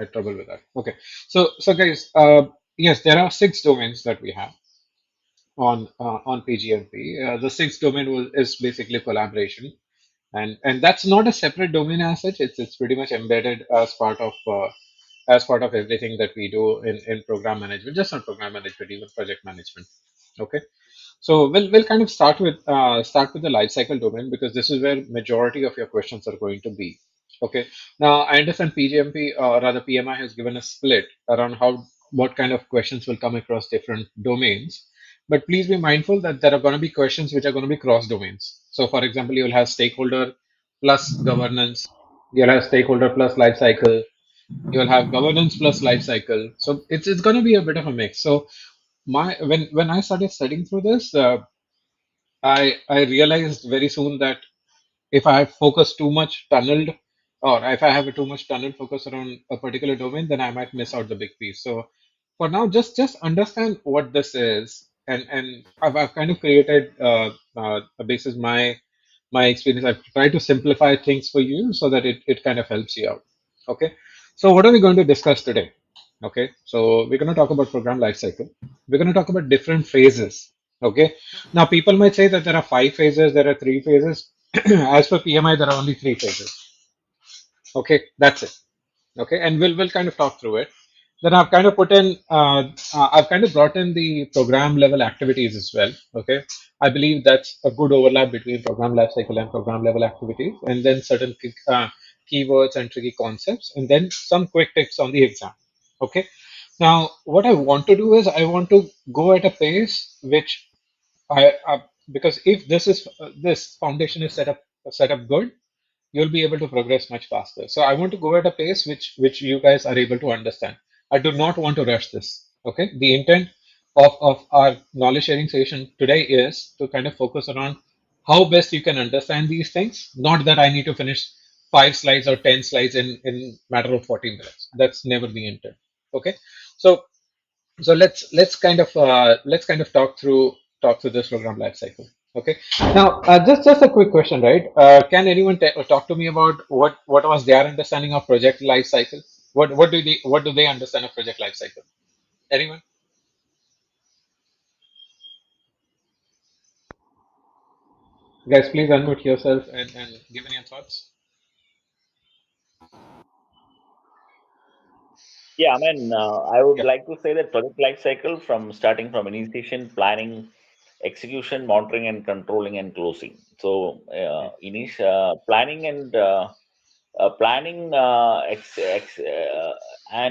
had trouble with that. Okay, so guys, yes, there are six domains that we have on PGMP. The sixth domain is basically collaboration, and that's not a separate domain as such. It's pretty much embedded as part of everything that we do in program management, just not program management, even project management. Okay, so we'll kind of start with the life cycle domain because this is where majority of your questions are going to be. Okay. Now I understand PGMP or rather PMI has given a split around how what kind of questions will come across different domains. But please be mindful that there are going to be questions which are going to be cross domains. So for example, you'll have stakeholder plus governance, you'll have stakeholder plus life cycle, you'll have governance plus life cycle. So it's going to be a bit of a mix. So my when I started studying through this, I realized very soon that if I focus too much tunneled, or if I have a too much tunnel focus around a particular domain, then I might miss out the big piece. So for now, just understand what this is, and I've kind of created a basis my experience. I've tried to simplify things for you so that it kind of helps you out. Okay. So what are we going to discuss today? Okay. So we're going to talk about program lifecycle. We're going to talk about different phases. Okay. Now people might say that there are five phases, there are three phases. As for PMI, there are only three phases. Okay. That's it. Okay, and we'll kind of talk through it. Then I've kind of I've kind of brought in the program level activities as well. Okay, I believe that's a good overlap between program lifecycle and program level activities, and then certain keywords and tricky concepts, and then some quick tips on the exam. Okay, now what I want to do is I want to go at a pace which because if this foundation is set up good, you'll be able to progress much faster. So I want to go at a pace which you guys are able to understand. I do not want to rush this. Okay. The intent of our knowledge sharing session today is to kind of focus on how best you can understand these things, not that I need to finish 5 slides or 10 slides in matter of 40 minutes. That's never the intent. Okay. So let's kind of talk through this program life cycle. Okay. Now, just a quick question, right? Can anyone talk to me about what was their understanding of project life cycle? What do they understand of project life cycle? Anyone? Guys, please unmute yourself and give me your thoughts. Yeah, I mean, I would Yeah. like to say that project life cycle from starting from initiation, planning, execution, monitoring, and controlling and closing. So, planning and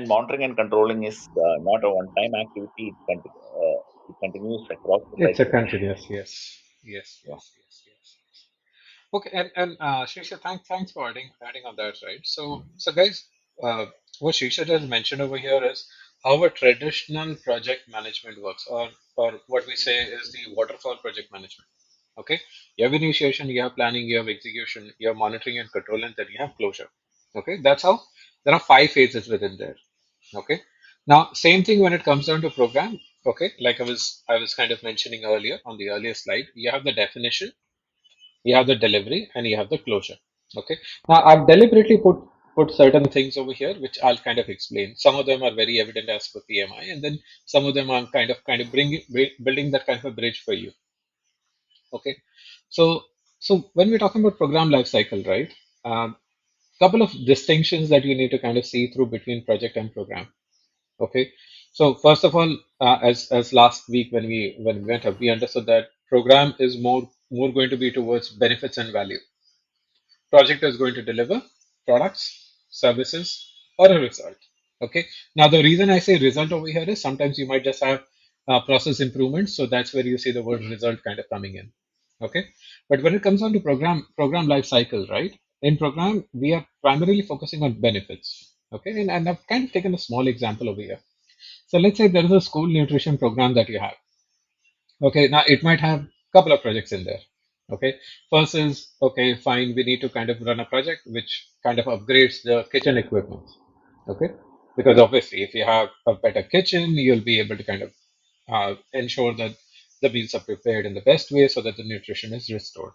monitoring and controlling is not a one-time activity. It continues across the It's a cycle. continuous, yes. Yes, Yeah. yes, yes, yes. Okay, and Srisha, thanks for adding on that, right? So guys, uh, what Srisha just mentioned over here is how a traditional project management works, or what we say is the waterfall project management. Okay, you have initiation, you have planning, you have execution, you have monitoring and control, and then you have closure. Okay, that's how there are five phases within there. Okay, now same thing when it comes down to program. Okay, like I was kind of mentioning earlier on the earlier slide, you have the definition, you have the delivery, and you have the closure. Okay. Now I've deliberately put certain things over here which I'll kind of explain. Some of them are very evident as per PMI, and then some of them I'm kind of building that kind of a bridge for you. Okay. So when we're talking about program life cycle, right? Couple of distinctions that you need to kind of see through between project and program. Okay. So first of all, as last week when we went up, we understood that program is more going to be towards benefits and value. Project is going to deliver products, services, or a result. Okay. Now, the reason I say result over here is sometimes you might just have process improvements. So that's where you see the word result kind of coming in. Okay. But when it comes on to program life cycle, right? In program, we are primarily focusing on benefits. Okay. And I've kind of taken a small example over here. So let's say there is a school nutrition program that you have. Okay, now it might have a couple of projects in there. Okay, first is okay, fine. We need to kind of run a project which kind of upgrades the kitchen equipment. Okay, because obviously, if you have a better kitchen, you'll be able to kind of ensure that the meals are prepared in the best way so that the nutrition is restored.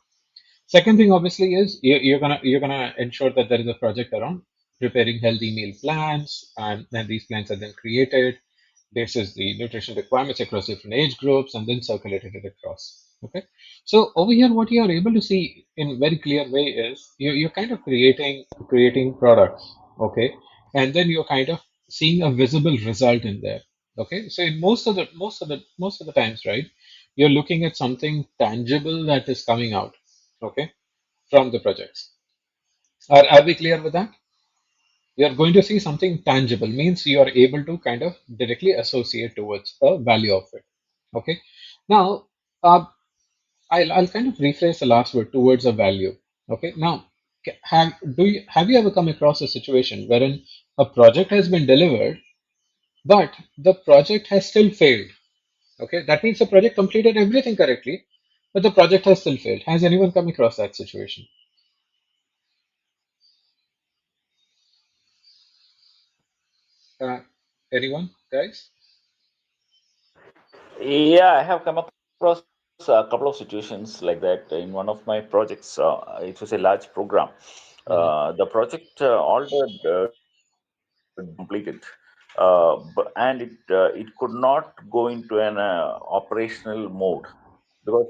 Second thing, obviously, is you're gonna ensure that there is a project around preparing healthy meal plans, and then these plans are then created basis the nutrition requirements across different age groups and then circulated it across. Okay. So over here, what you are able to see in very clear way is you're kind of creating products. Okay. And then you're kind of seeing a visible result in there. Okay. So in most of the times, right, you're looking at something tangible that is coming out. Okay. From the projects. Are we clear with that? You're going to see something tangible means you are able to kind of directly associate towards the value of it. Okay. Now, uh, I'll kind of rephrase the last word towards a value. Okay. Now, have you ever come across a situation wherein a project has been delivered, but the project has still failed? Okay. That means the project completed everything correctly, but the project has still failed. Has anyone come across that situation? Uh, Anyone, guys? Yeah, I have come across a couple of situations like that in one of my projects. It was a large program. Hmm. The project altered completed, and it could not go into an operational mode because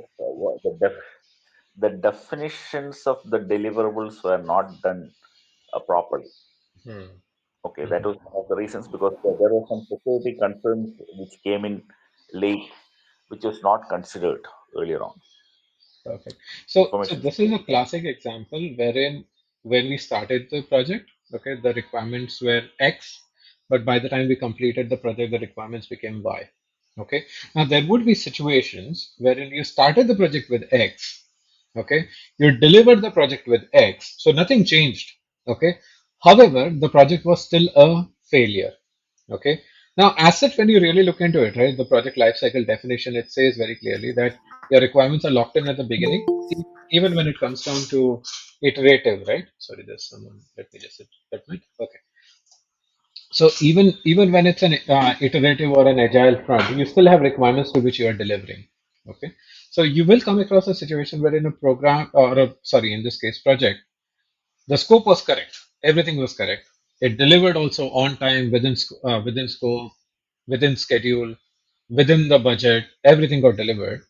the definitions of the deliverables were not done properly. Hmm. Okay, that Hmm. was one of the reasons because there were some security concerns which came in late, which was not considered earlier on. Perfect. So Information this is a security. classic example wherein when we started the project, okay, the requirements were X, but by the time we completed the project, the requirements became Y. Okay. Now there would be situations wherein you started the project with X, okay, you delivered the project with X, so nothing changed. Okay. However, the project was still a failure. Okay. Now, as such, when you really look into it, right, the project lifecycle definition, it says very clearly that your requirements are locked in at the beginning, even when it comes down to iterative, right? Sorry, there's someone. Let me just admit. Okay. So even when it's an iterative or an agile front, you still have requirements to which you are delivering. Okay. So you will come across a situation where in a program or sorry, in this case, project, the scope was correct. Everything was correct. It delivered also on time, within scope, within schedule, within the budget. Everything got delivered.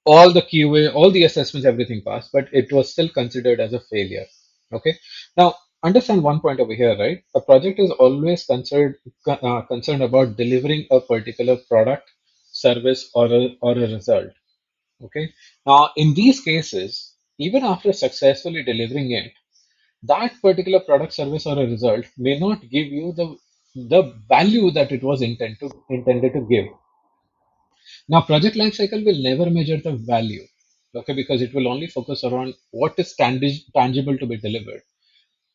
All the QA, all the assessments, everything passed, but it was still considered as a failure. Okay. Now, understand one point over here, right? A project is always concerned about delivering a particular product, service, or a result. Okay. Now, in these cases, even after successfully delivering it, that particular product, service, or a result may not give you the value that it was intended to give. Now, project lifecycle will never measure the value, okay, because it will only focus around what is tangible to be delivered.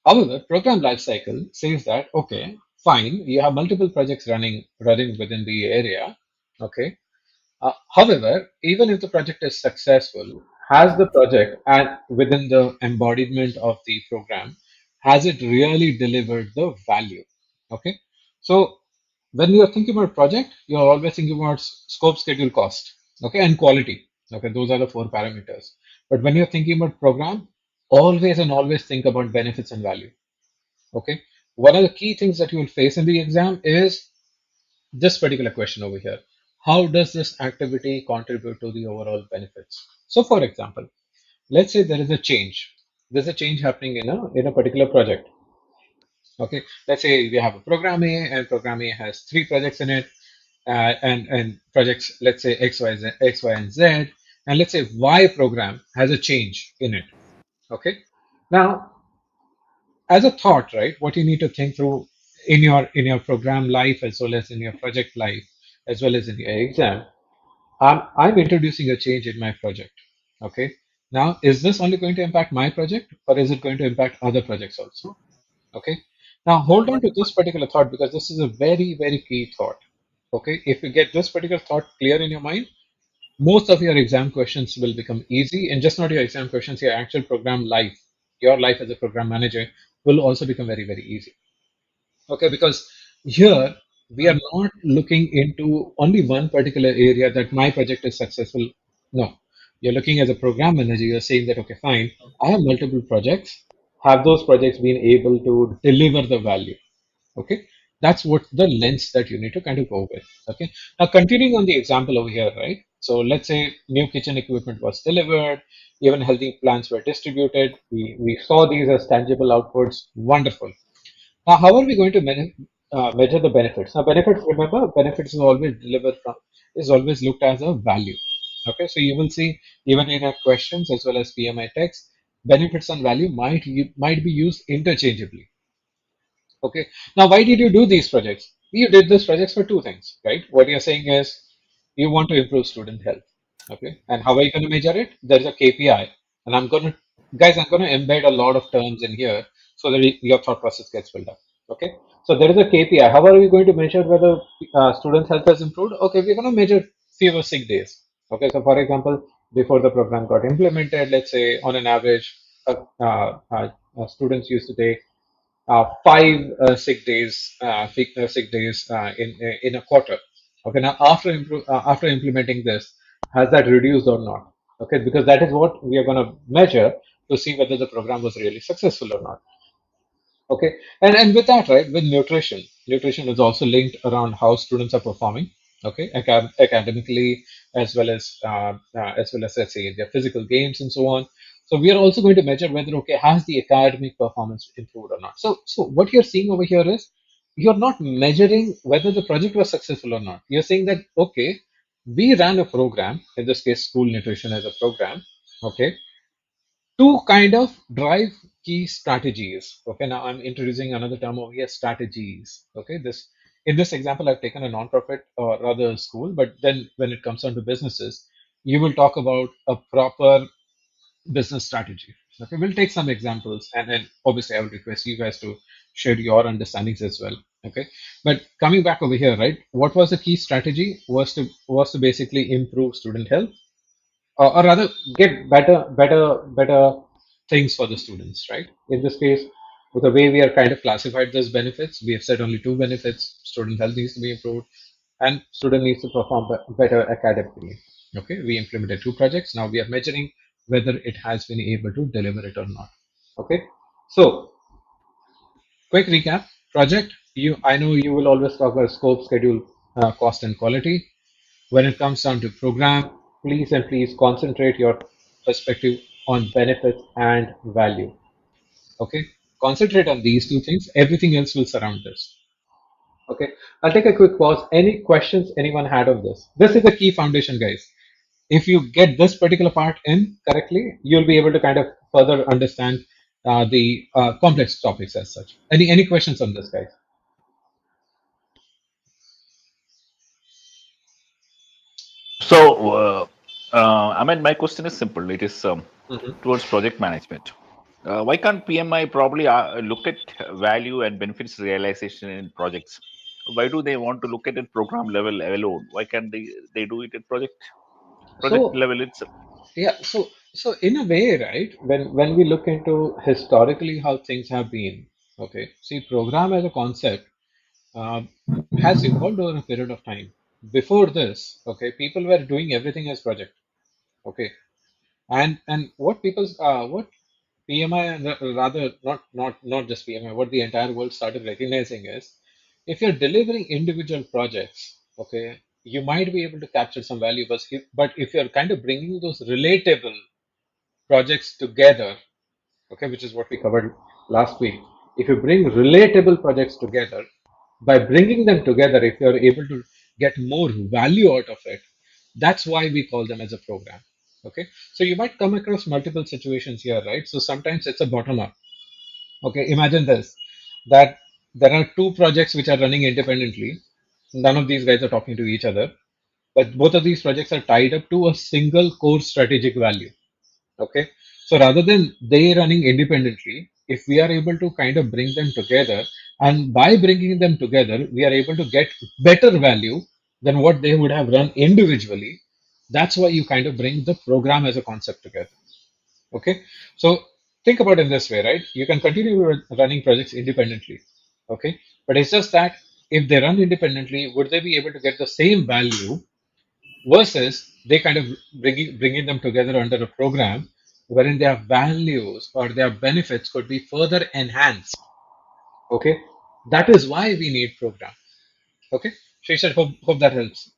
However, program lifecycle says that okay, fine, you have multiple projects running within the area, okay, however, even if the project is successful, has the project and within the embodiment of the program, has it really delivered the value? Okay. So when you are thinking about project, you are always thinking about scope, schedule, cost, okay, and quality. Okay, those are the four parameters. But when you're thinking about program, always and always think about benefits and value. Okay. One of the key things that you will face in the exam is this particular question over here. How does this activity contribute to the overall benefits? So, for example, let's say there is a change. There's a change happening in a particular project. Okay, let's say we have a program A, and program A has three projects in it, and projects, let's say X, Y, and Z, and let's say Y program has a change in it. Okay, now as a thought, right, what you need to think through in your program life as well as in your project life as well as in your exam. I'm introducing a change in my project. Okay. Now, is this only going to impact my project or is it going to impact other projects also? Okay. Now, hold on to this particular thought because this is a very, very key thought. Okay. If you get this particular thought clear in your mind, most of your exam questions will become easy and just not your exam questions, your actual program life, your life as a program manager will also become very, very easy. Okay, because here we are not looking into only one particular area that my project is successful. No, you're looking as a program manager, you're saying that, okay, fine, I have multiple projects. have those projects been able to deliver the value? Okay, that's what the lens that you need to kind of go with. Okay, now continuing on the example over here, right? So let's say new kitchen equipment was delivered, even healthy plans were distributed. We saw these as tangible outputs. Wonderful. Now, how are we going to measure the benefits? Now, benefits, remember, benefits is always delivered from, is always looked as a value. Okay, so you will see even in our questions as well as PMI text, benefits and value might be used interchangeably. Okay. Now, why did you do these projects? You did these projects for two things, right? What you're saying is you want to improve student health. Okay. And how are you going to measure it? There's a KPI. And I'm going to embed a lot of terms in here so that your thought process gets built up. Okay. So there is a KPI. How are we going to measure whether student health has improved? Okay. We're going to measure fewer sick days. Okay. So, for example, before the program got implemented, let's say on an average, students used to take five sick days in a quarter. Okay, now after implementing this, has that reduced or not? Okay, because that is what we are going to measure to see whether the program was really successful or not. Okay, and with that, right, with nutrition is also linked around how students are performing. Okay, academically as well as let's say their physical games and so on. So we are also going to measure whether okay has the academic performance improved or not. So what you're seeing over here is you're not measuring whether the project was successful or not. You're saying that okay, we ran a program, in this case school nutrition as a program. Okay, to kind of drive key strategies. Okay, now I'm introducing another term over here, strategies. Okay, this in this example, I've taken a non-profit or rather school, but then when it comes down to businesses, you will talk about a proper business strategy. Okay, we'll take some examples, and then obviously I will request you guys to share your understandings as well. Okay, but coming back over here, right? What was the key strategy? Was to basically improve student health or rather get better things for the students, right? In this case, with the way we are kind of classified those benefits, we have said only two benefits: student health needs to be improved and student needs to perform better academically. Okay, we implemented two projects. Now we are measuring whether it has been able to deliver it or not. Okay, so quick recap: project, you I know you will always talk about scope, schedule, cost and quality. When it comes down to program, please and please concentrate your perspective on benefits and value. Okay, concentrate on these two things. Everything else will surround this. Okay, I'll take a quick pause. Any questions anyone had on this? This is a key foundation, guys. If you get this particular part in correctly, you'll be able to kind of further understand the complex topics as such. Any questions on this, guys? So, I mean, my question is simple. It is Mhm. towards project management. Why can't PMI probably look at value and benefits realization in projects? Why do they want to look at it program level alone? Why can't they do it at project So level itself? yeah, so in a way, right, when we look into historically how things have been, okay, see, program as a concept uh, has evolved over a period of time. Before this, okay, people were doing everything as project, okay, and what PMI and rather not just PMI, what the entire world started recognizing is if you're delivering individual projects, okay, you might be able to capture some value, but if you're kind of bringing those relatable projects together, okay, which is what we covered last week. If you bring relatable projects together, by bringing them together, if you're able to get more value out of it, that's why we call them as a program. Okay, so you might come across multiple situations here, right? So sometimes it's a bottom up. Okay, imagine this that there are two projects which are running independently. None of these guys are talking to each other, but both of these projects are tied up to a single core strategic value. Okay. So rather than they running independently, if we are able to kind of bring them together, and by bringing them together, we are able to get better value than what they would have run individually. That's why you kind of bring the program as a concept together. Okay. So think about it in this way, right? You can continue running projects independently. Okay. But it's just that if they run independently, would they be able to get the same value versus they kind of bringing them together under a program? wherein their values or their benefits could be further enhanced. Okay, that is why we need program. Okay, Shisha, hope that helps.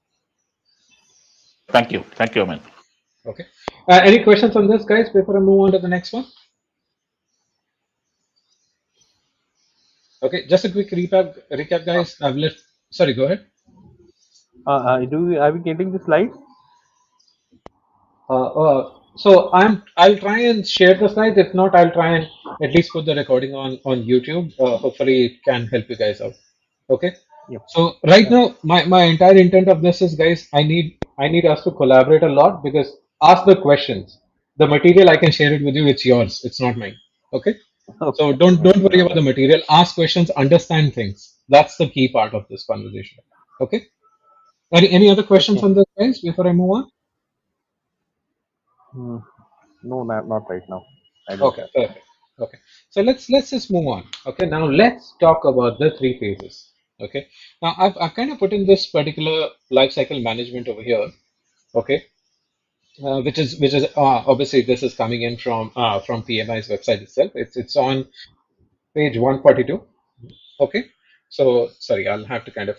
Thank you, Aman. Okay, any questions on this, guys, before I move on to the next one? Okay, just a quick recap, guys. I've left. Sorry, go ahead. Are we getting the slides? I'll try and share the slides. If not, I'll try and at least put the recording on YouTube. Hopefully, it can help you guys out. Okay. Yep. So right now, my entire intent of this is, guys, I need us to collaborate a lot because ask the questions. The material I can share it with you. It's yours. It's not mine. Okay. So Okay. don't Okay. worry All about the right. material. Ask questions. Understand things. That's the key part of this conversation. Okay. Any other questions Okay. on this, guys, before I move on? Hmm. No, not right now. I don't Okay, have. perfect. Okay, so let's just move on. Okay, now let's talk about the three phases. Okay, now I've kind of put in this particular life cycle management over here. Okay, which is obviously this is coming in from PMI's website itself. It's on page 142. Okay, so sorry, I'll have to kind of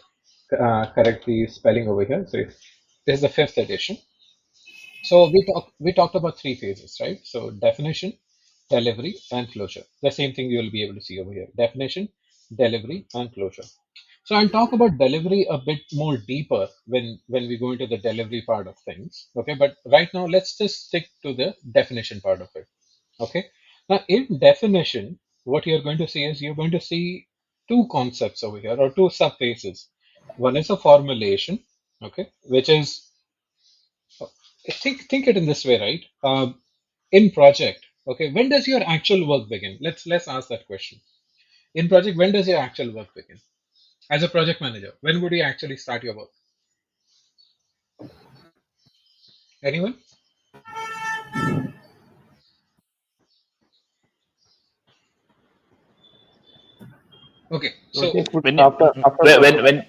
correct the spelling over here. So this is the fifth edition. So we talked about three phases, right? So definition, delivery, and closure. The same thing you will be able to see over here. Definition, delivery, and closure. So I'll talk about delivery a bit more deeper when we go into the delivery part of things. Okay, but right now let's just stick to the definition part of it. Okay. Now in definition, what you're going to see is you're going to see two concepts over here or two subphases. One is a formulation, okay, which is think it in this way, right? In project, okay, when does your actual work begin? Let's ask that question. In project, when does your actual work begin? As a project manager, when would you actually start your work? Anyone? Okay, so Project would When you, after project. when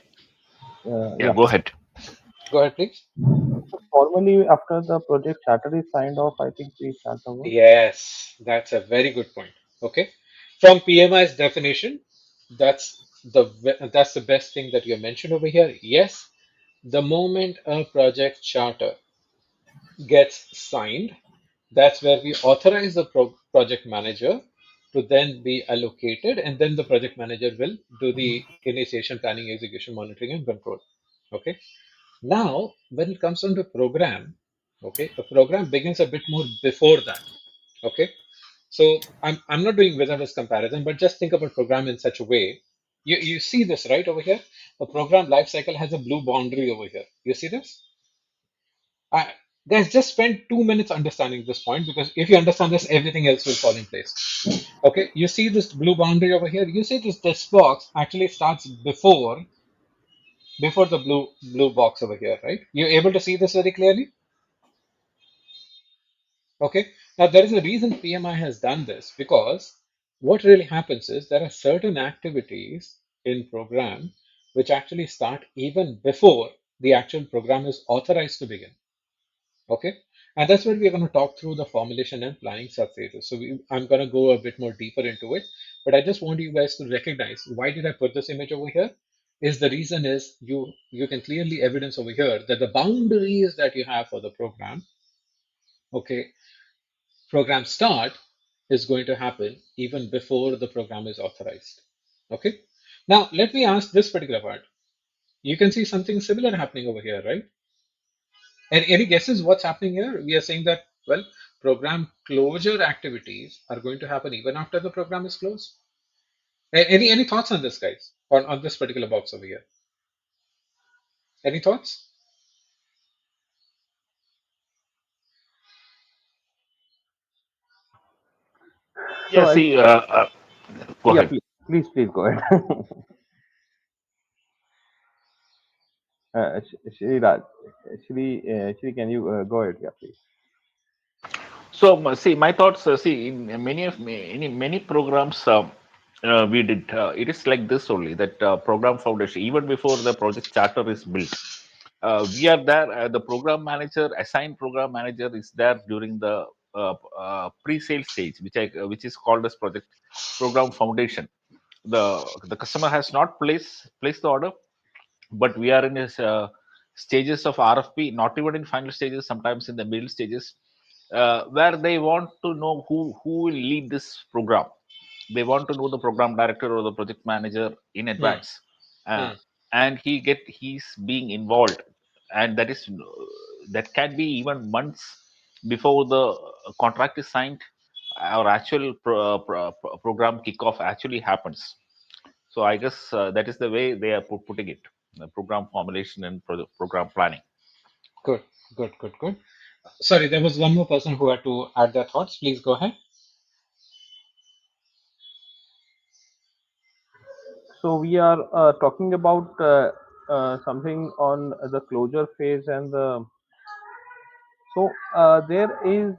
yeah, Yeah. go ahead. go ahead, please. So formally, after the project charter is signed off, I think we start the work. Yes, that's a very good point. Okay, from PMI's definition, that's the best thing that you mentioned over here. Yes, the moment a project charter gets signed, that's where we authorize the project manager to then be allocated, and then the project manager will do the initiation, planning, execution, monitoring, and control. Okay. Now, when it comes down to program, okay, a program begins a bit more before that. Okay. So I'm not doing without this comparison, but just think about program in such a way. You see this right over here. The program lifecycle has a blue boundary over here. You see this? I, guys, just spend 2 minutes understanding this point because if you understand this, everything else will fall in place. Okay, you see this blue boundary over here. You see this text box actually starts before the blue box over here, right? You're able to see this very clearly. Okay, now there is a reason PMI has done this because what really happens is there are certain activities in program which actually start even before the actual program is authorized to begin. Okay, and that's where we're going to talk through the formulation and planning subphases. So I'm going to go a bit more deeper into it, but I just want you guys to recognize why did I put this image over here? Is the reason is you can clearly evidence over here that the boundaries that you have for the program, okay, program start is going to happen even before the program is authorized. Okay, now let me ask this particular part. You can see something similar happening over here, right? And any guesses what's happening here? We are saying that, well, program closure activities are going to happen even after the program is closed. Any thoughts on this, guys? On this particular box over here? Any thoughts? So Yeah, see, go yeah, ahead. please go ahead. Raj, Shri, can you go ahead? Yeah, please. So, see, my thoughts. See, in many programs we did, it is like this only that program foundation, even before the project charter is built, we are there. The program manager, assigned program manager, is there during the pre-sale stage, which is called as project program foundation. The customer has not placed the order, but we are in his stages of RFP, not even in final stages, sometimes in the middle stages, where they want to know who will lead this program. They want to know the program director or the project manager in Hmm. advance, uh, Hmm. and he's being involved, and that can be even months before the contract is signed or actual program kickoff actually happens. So I guess that is the way they are putting it: the program formulation and program planning. Good, good, good, good. Sorry, there was one more person who had to add their thoughts. Please go ahead. So we are talking about something on the closure phase and the so there is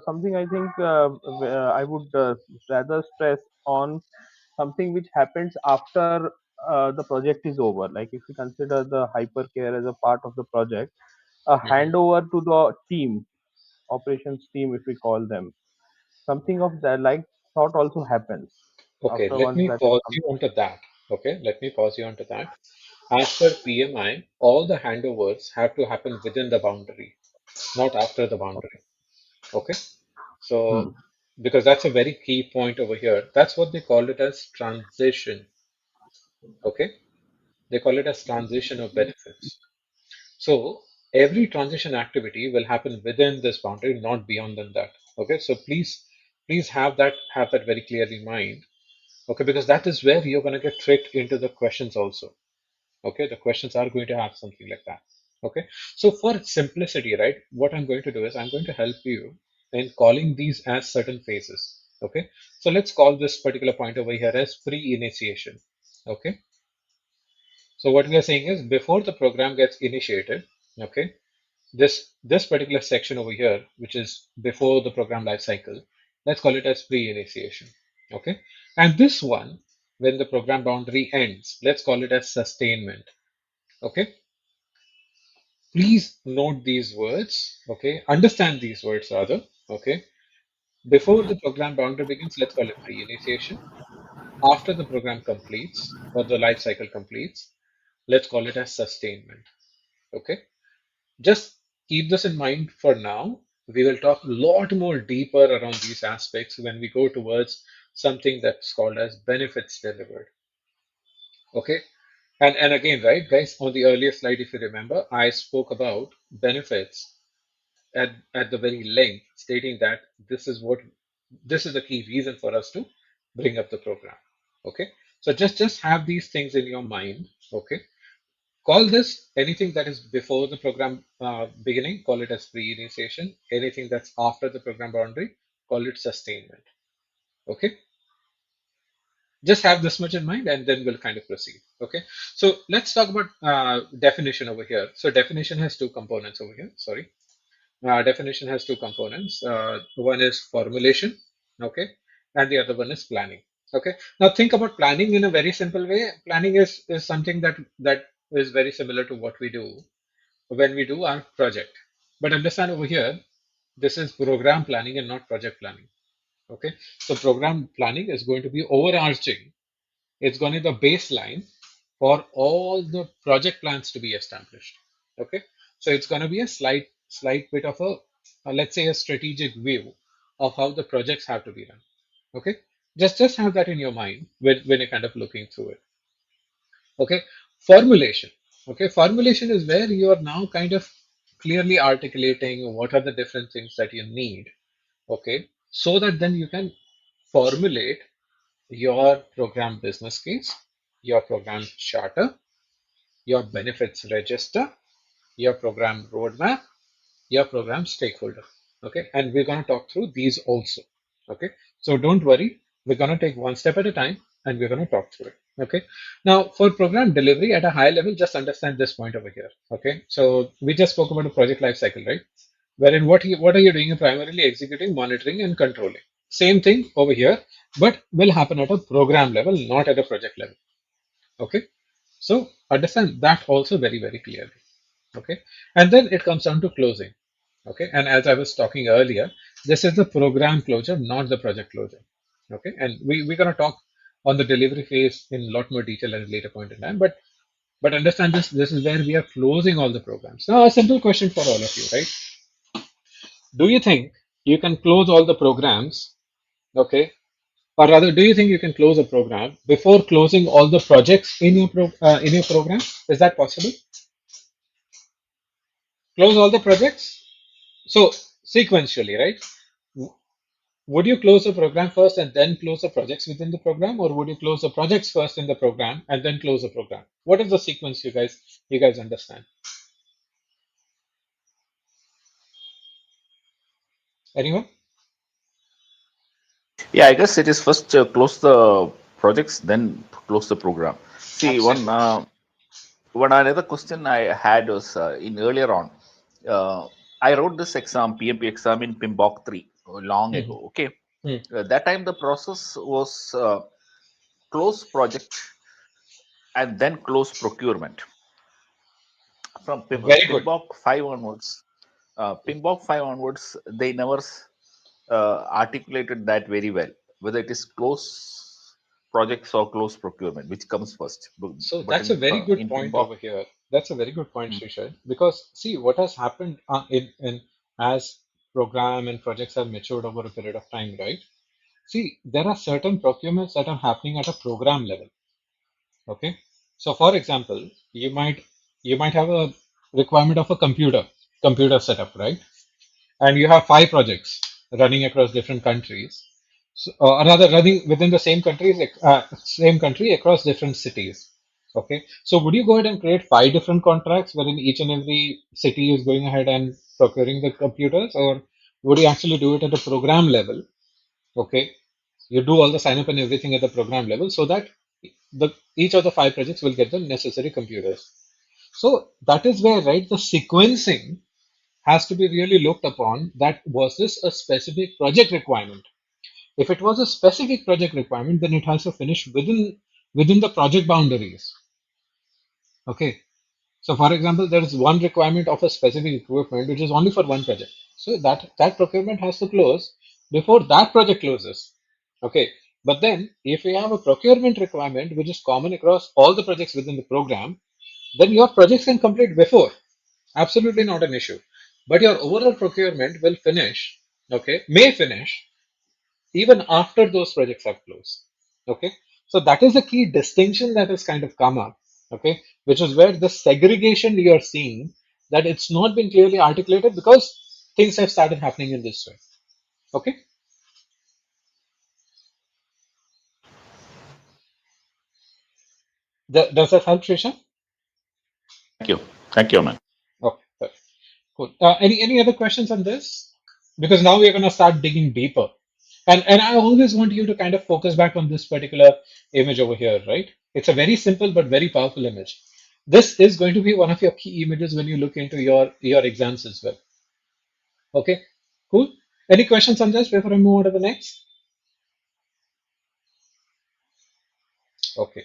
something I think I would rather stress on something which happens after the project is over. Like if we consider the hypercare as a part of the project, a Mhm. handover to the team, operations team, if we call them, something of that like thought also happens Okay, after let once me that is pause you complete. onto that. Okay, let me pause you onto that. As per PMI, all the handovers have to happen within the boundary, not after the boundary. Okay, Hmm. so because that's a very key point over here. That's what they call it as transition. Okay, they call it as transition of benefits. So every transition activity will happen within this boundary, not beyond than that. Okay, so please have that very clearly in mind. Okay, because that is where you're going to get tricked into the questions also. Okay, the questions are going to have something like that. Okay, so for simplicity, right, what I'm going to do is I'm going to help you in calling these as certain phases. Okay, so let's call this particular point over here as pre-initiation. Okay, so what we are saying is before the program gets initiated, okay, this particular section over here, which is before the program life cycle, let's call it as pre-initiation. Okay, and this one, when the program boundary ends, let's call it as sustainment. Okay, please note these words. Okay, understand these words rather. Okay, before the program boundary begins, let's call it pre-initiation. After the program completes or the life cycle completes, let's call it as sustainment. Okay, just keep this in mind for now. We will talk a lot more deeper around these aspects when we go towards something that's called as benefits delivered. Okay. And again, right, guys, on the earlier slide, if you remember, I spoke about benefits at the very length, stating that this is the key reason for us to bring up the program. Okay. So just have these things in your mind. Okay. Call this anything that is before the program beginning, call it as pre-initiation. Anything that's after the program boundary, call it sustainment. Okay, just have this much in mind and then we'll kind of proceed. Okay, so let's talk about definition over here. So definition has two components over here. Sorry, definition has two components. One is formulation, okay, and the other one is planning. Okay, now think about planning in a very simple way. Planning is something that is very similar to what we do when we do our project. But understand over here, this is program planning and not project planning. Okay, so program planning is going to be overarching. It's going to be the baseline for all the project plans to be established. Okay, so it's going to be a slight bit of a let's say a strategic view of how the projects have to be run. Okay, just have that in your mind when you're kind of looking through it. Okay, formulation. Okay, formulation is where you are now kind of clearly articulating what are the different things that you need. Okay, so that then you can formulate your program business case, your program charter, your benefits register, your program roadmap, your program stakeholder. Okay, and we're going to talk through these also. Okay, so don't worry, we're going to take one step at a time and we're going to talk through it. Okay, now for program delivery at a high level, just understand this point over here. Okay, so we just spoke about a project life cycle, right? Wherein what are you doing? You're primarily executing, monitoring, and controlling. Same thing over here, but will happen at a program level, not at a project level. Okay, so understand that also very, very clearly. Okay, and then it comes down to closing. Okay, and as I was talking earlier, This is the program closure, not the project closure. Okay, and we're going to talk on the delivery phase in a lot more detail at a later point in time. But understand this. This is where we are closing all the programs. Now, a simple question for all of you, right? Do you think you can close all the programs? Okay, or rather, do you think you can close a program before closing all the projects in your program? Is that possible? Close all the projects. So sequentially, right? Would you close the program first and then close the projects within the program, or would you close the projects first in the program and then close the program? What is the sequence you guys understand? Anyone? Yeah, I guess it is first close the projects, then close the program. See, Absolutely. one another question I had was in earlier on. Uh, I wrote this exam, PMP exam in PMBOK 3 long Hmm. ago. Okay, Hmm. that time the process was close project and then close procurement. From Very good. PMBOK 5 onwards, PMBOK 5 onwards, they never articulated that very well, whether it is close projects or close procurement, which comes first. So But that's a very good in point PMBOK, over here. That's a very good point, mm, Srishant. Because see, what has happened in as program and projects have matured over a period of time, right? See, there are certain procurements that are happening at a program level. Okay. So for example, you might have a requirement of a computer setup, right? And you have five projects running across different countries. So, or rather running within the same country across different cities. Okay. So would you go ahead and create five different contracts wherein each and every city is going ahead and procuring the computers, or would you actually do it at a program level? Okay, you do all the sign up and everything at the program level so that the each of the five projects will get the necessary computers. So that is where, right, the sequencing has to be really looked upon. That was this a specific project requirement? If it was a specific project requirement, then it has to finish within the project boundaries. Okay. So for example, there is one requirement of a specific equipment which is only for one project. So that procurement has to close before that project closes. Okay. But then if we have a procurement requirement which is common across all the projects within the program, then your projects can complete before. Absolutely not an issue. But your overall procurement will finish, okay, may finish even after those projects have closed. Okay, so that is a key distinction that has kind of come up. Okay, which is where the segregation you are seeing, that it's not been clearly articulated because things have started happening in this way. Okay, does that help, Trisha? thank you, man. Okay, perfect. Cool. Any other questions on this? Because now we're going to start digging deeper. And I always want you to kind of focus back on this particular image over here, right? It's a very simple but very powerful image. This is going to be one of your key images when you look into your exams as well. Okay, cool. Any questions on this before I move on to the next? Okay,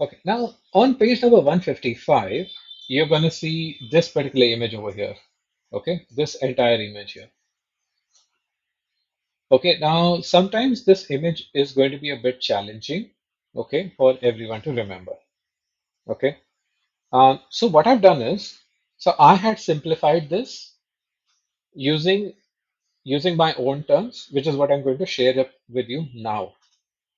okay. Now on page number 155, you're going to see this particular image over here. Okay, this entire image here. Okay, now sometimes this image is going to be a bit challenging, okay, for everyone to remember. Okay, so what I've done is, so I had simplified this using my own terms, which is what I'm going to share up with you now.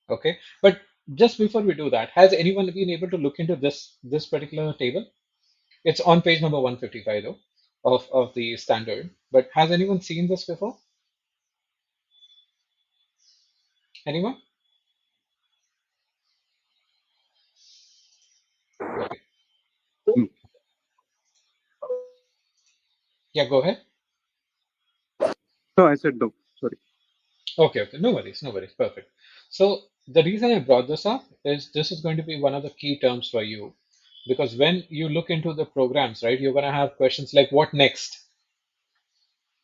Okay, but just before we do that, has anyone been able to look into this particular table? It's on page number 155 though, of the standard. But has anyone seen this before? Anyone? Okay, Mm. yeah, go ahead. No, I said no. Sorry. Okay, okay. No worries, no worries. Perfect. So the reason I brought this up is this is going to be one of the key terms for you because when you look into the programs, right, you're going to have questions like what next?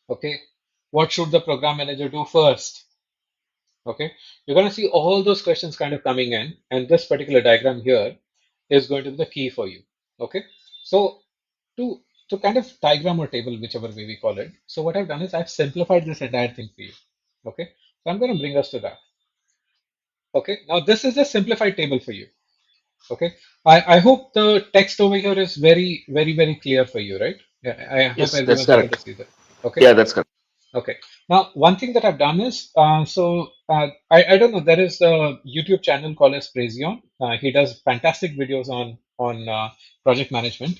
Okay. What should the program manager do first? Okay. You're going to see all those questions kind of coming in, and this particular diagram here is going to be the key for you. Okay. So to to kind of diagram or table, whichever way we call it. So what I've done is I've simplified this entire thing for you. Okay, so I'm going to bring us to that. Okay, now this is a simplified table for you. Okay, I hope the text over here is very clear for you, right? Yeah, I hope Yes, that's everyone's able to correct. see that. Okay. Yeah, that's correct. Okay. Now, one thing that I've done is, I don't know, there is a YouTube channel called as Praision. He does fantastic videos on project management,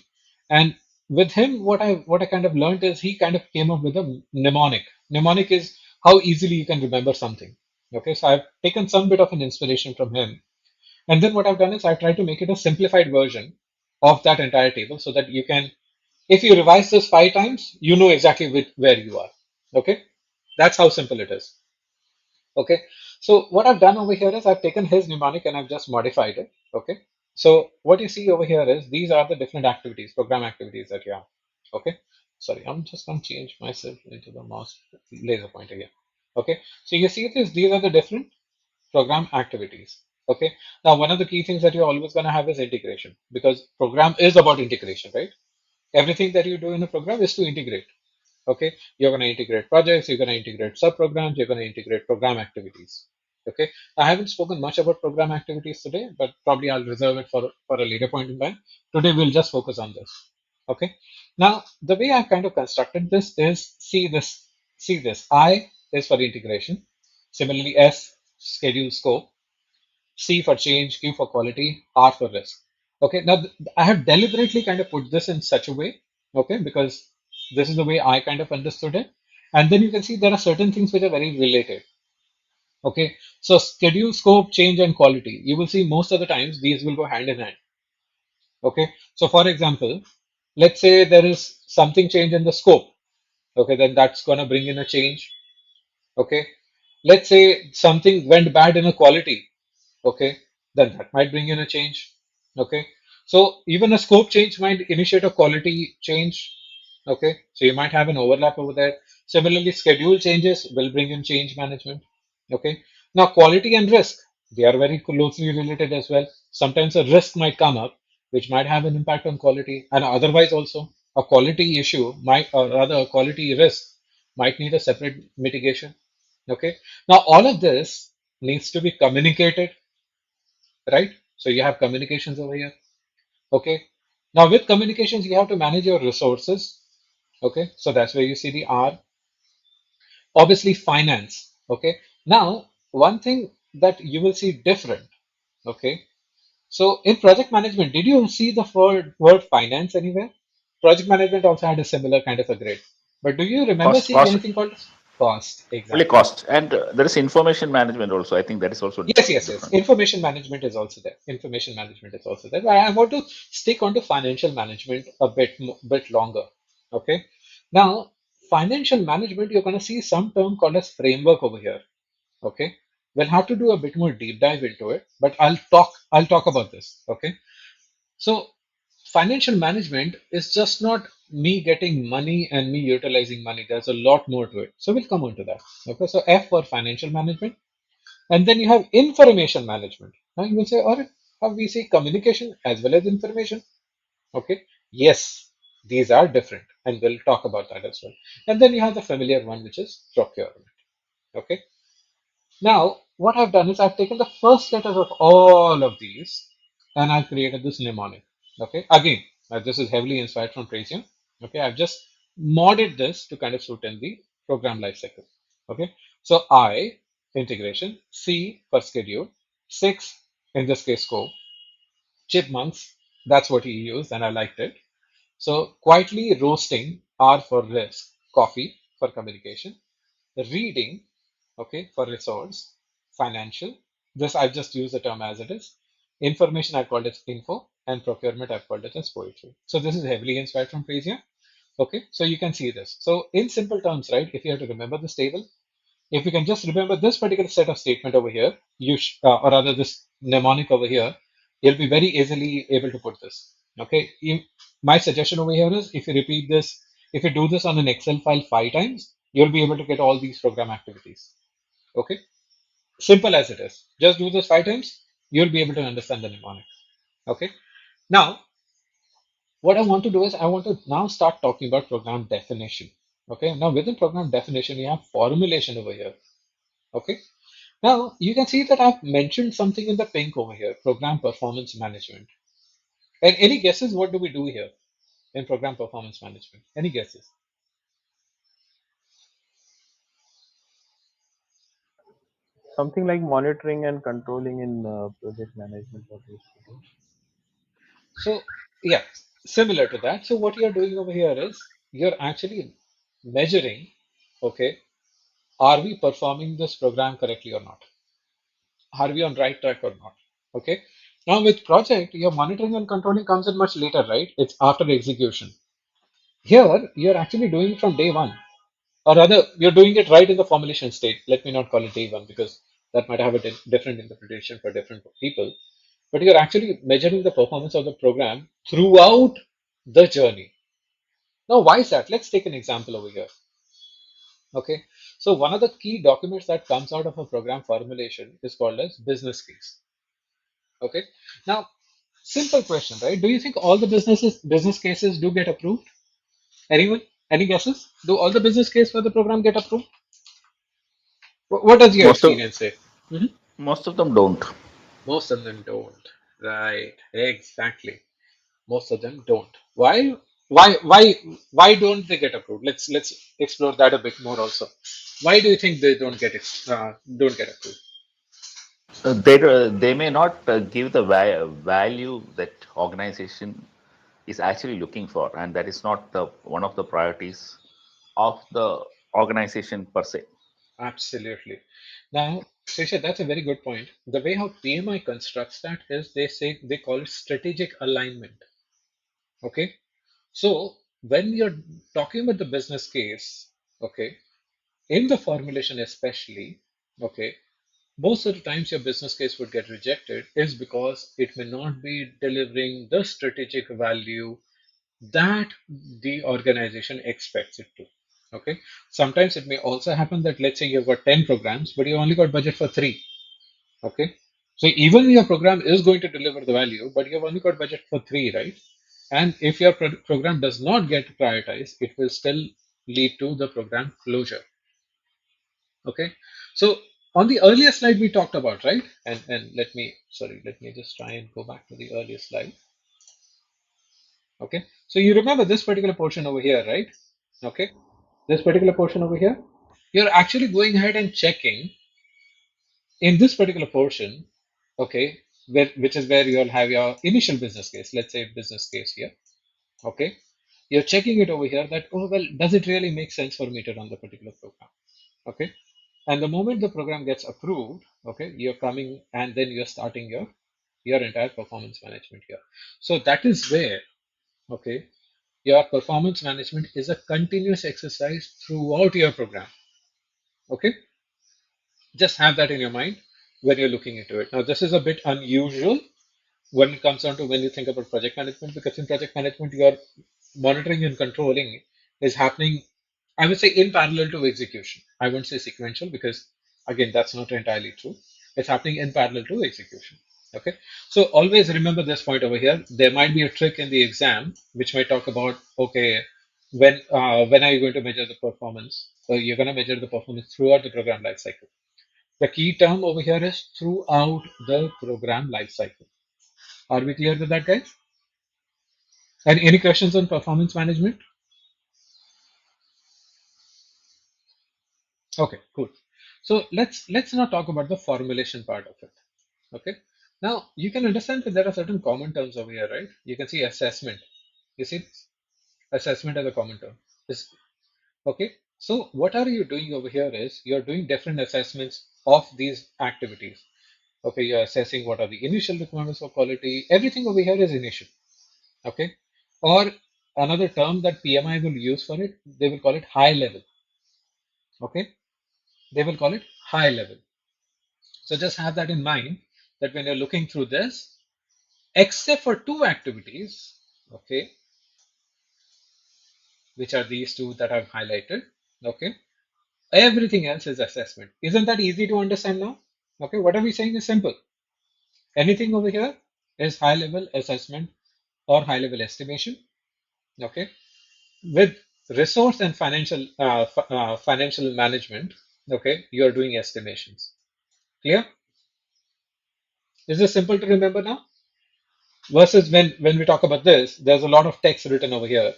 and with him, what I kind of learned is he kind of came up with a mnemonic. Mnemonic is how easily you can remember something. Okay, so I've taken some bit of an inspiration from him, and then what I've done is I've tried to make it a simplified version of that entire table so that you can, if you revise this 5 times, you know exactly where you are. Okay, that's how simple it is. Okay, so what I've done over here is I've taken his mnemonic and I've just modified it. Okay, so what you see over here is these are the different activities, program activities that you have. Okay, sorry, I'm just going to change myself into the mouse laser pointer here. Okay, so you see this, these are the different program activities. Okay, now one of the key things that you're always going to have is integration, because program is about integration, right? Everything that you do in a program is to integrate. Okay, you're going to integrate projects, you're going to integrate subprograms, you're going to integrate program activities. Okay, I haven't spoken much about program activities today, but probably I'll reserve it for a later point in time. Today we'll just focus on this. Okay, now the way I've kind of constructed this is, see this I is for integration, similarly S schedule scope, C for change, Q for quality, R for risk. Okay, now I have deliberately kind of put this in such a way, okay, because this is the way I kind of understood it. And then you can see there are certain things which are very related. Okay, so schedule, scope, change, and quality. You will see most of the times these will go hand in hand. Okay, so for example, let's say there is something change in the scope. Okay, then that's going to bring in a change. Okay, let's say something went bad in a quality. Okay, then that might bring in a change. Okay, so even a scope change might initiate a quality change. Okay, so you might have an overlap over there. Similarly, schedule changes will bring in change management. Okay, now quality and risk, they are very closely related as well. Sometimes a risk might come up which might have an impact on quality, and otherwise also a quality issue might, or rather a quality risk might need a separate mitigation. Okay, now all of this needs to be communicated, right? So you have communications over here. Okay, now with communications you have to manage your resources. Okay, so that's where you see the R. Obviously finance. Okay, now one thing that you will see different. Okay, so in project management, did you see the word finance anywhere? Project management also had a similar kind of a grid, but do you remember Cost, seeing cost, anything called cost? only Exactly. cost. And there is information management also. I think that is also Yes. different. Information management is also there. Information management is also there. But I want to stick on to financial management a bit longer. Okay. Now, financial management, you're going to see some term called as framework over here. Okay. We'll have to do a bit more deep dive into it, but I'll talk about this. Okay. So financial management is just not me getting money and me utilizing money. There's a lot more to it. So we'll come on to that. Okay. So F for financial management. And then you have information management. Now you will say, all right, how we see communication as well as information. Okay. Yes, these are different. And we'll talk about that as well. And then you have the familiar one, which is procurement. Okay. Now, what I've done is I've taken the first letters of all of these and I've created this mnemonic. Okay. Again, this is heavily inspired from Tracium. Okay. I've just modded this to kind of suit in the program lifecycle. Okay. So I, integration, C for schedule, 6 in this case scope, chipmunks, that's what he used and I liked it. So quietly roasting, R for risk, coffee for communication, reading, okay, for resource, financial. This I've just used the term as it is. Information I've called it info, and procurement I've called it as poetry. So this is heavily inspired from Frasier. Okay, so you can see this. So in simple terms, right, if you have to remember this table, if you can just remember this particular set of statement over here, or rather this mnemonic over here, you'll be very easily able to put this. Okay, my suggestion over here is if you repeat this, if you do this on an Excel file 5 times, you'll be able to get all these program activities. Okay, simple as it is. Just do this 5 times, you'll be able to understand the mnemonic. Okay, now What I want to do is I want to now start talking about program definition. Okay, now within program definition, you have formulation over here. Okay, now you can see that I've mentioned something in the pink over here, program performance management. And any guesses what do we do here in program performance management? Any guesses? Something like monitoring and controlling in project management. What we used to do. So yeah, similar to that. So what you're doing over here is you're actually measuring, okay, are we performing this program correctly or not? Are we on right track or not? Okay. Now with project, your monitoring and controlling comes in much later, right? It's after the execution. Here, you're actually doing it from day one, or rather, you're doing it right in the formulation state. Let me not call it day one because that might have a different interpretation for different people. But you're actually measuring the performance of the program throughout the journey. Now, why is that? Let's take an example over here. Okay. So one of the key documents that comes out of a program formulation is called as business case. Okay. Now, simple question, right? Do you think all the business cases do get approved? Anyone? Any guesses? Do all the business case for the program get approved? What does your Most of experience say? Mhm. most of them don't. Most of them don't. Right. Exactly. Most of them don't. Why? Why don't they get approved? Let's explore that a bit more also. Why do you think they don't get approved? They may not give the value that organization is actually looking for, and that is not the one of the priorities of the organization per se. Absolutely. Now, Srisha, that's a very good point. The way how PMI constructs that is they call it strategic alignment. Okay. So when you're talking about the business case, okay, in the formulation especially, okay, most of the times your business case would get rejected is because it may not be delivering the strategic value that the organization expects it to. Okay. Sometimes it may also happen that let's say you've got 10 programs, but you only got budget for three. Okay. So even your program is going to deliver the value, but you've only got budget for three, right? And if your program does not get prioritized, it will still lead to the program closure. Okay. So on the earlier slide we talked about, right? And let me just try and go back to the earlier slide. Okay. So you remember this particular portion over here, right? Okay. This particular portion over here, you're actually going ahead and checking in this particular portion, okay, which is where you'll have your initial business case. Let's say business case here. Okay. You're checking it over here that, oh, well, does it really make sense for me to run the particular program? Okay. And the moment the program gets approved, okay, you're coming and then you're starting your entire performance management here. So that is where, okay, your performance management is a continuous exercise throughout your program. Okay, just have that in your mind when you're looking into it. Now, this is a bit unusual when it comes down to when you think about project management, because in project management, your monitoring and controlling is happening, I would say, in parallel to execution. I won't say sequential because, again, that's not entirely true. It's happening in parallel to execution. Okay, so always remember this point over here. There might be a trick in the exam which might talk about, okay, when are you going to measure the performance? So you're going to measure the performance throughout the program lifecycle. The key term over here is throughout the program lifecycle. Are we clear with that, guys? And any questions on performance management? Okay, cool. So let's now talk about the formulation part of it. Okay. Now you can understand that there are certain common terms over here, right? You can see assessment. You see assessment as a common term. This okay. So what are you doing over here is you're doing different assessments of these activities. Okay, you're assessing what are the initial requirements for quality. Everything over here is initial. Okay. Or another term that PMI will use for it, they will call it high level. Okay. They will call it high level. So just have that in mind that when you're looking through this, except for two activities, okay, which are these two that I've highlighted, okay, everything else is assessment. Isn't that easy to understand now? Okay, what are we saying is simple. Anything over here is high level assessment or high level estimation. Okay, with resource and financial management. Okay, you are doing estimations. Clear? Is this simple to remember now? Versus when we talk about this, there's a lot of text written over here.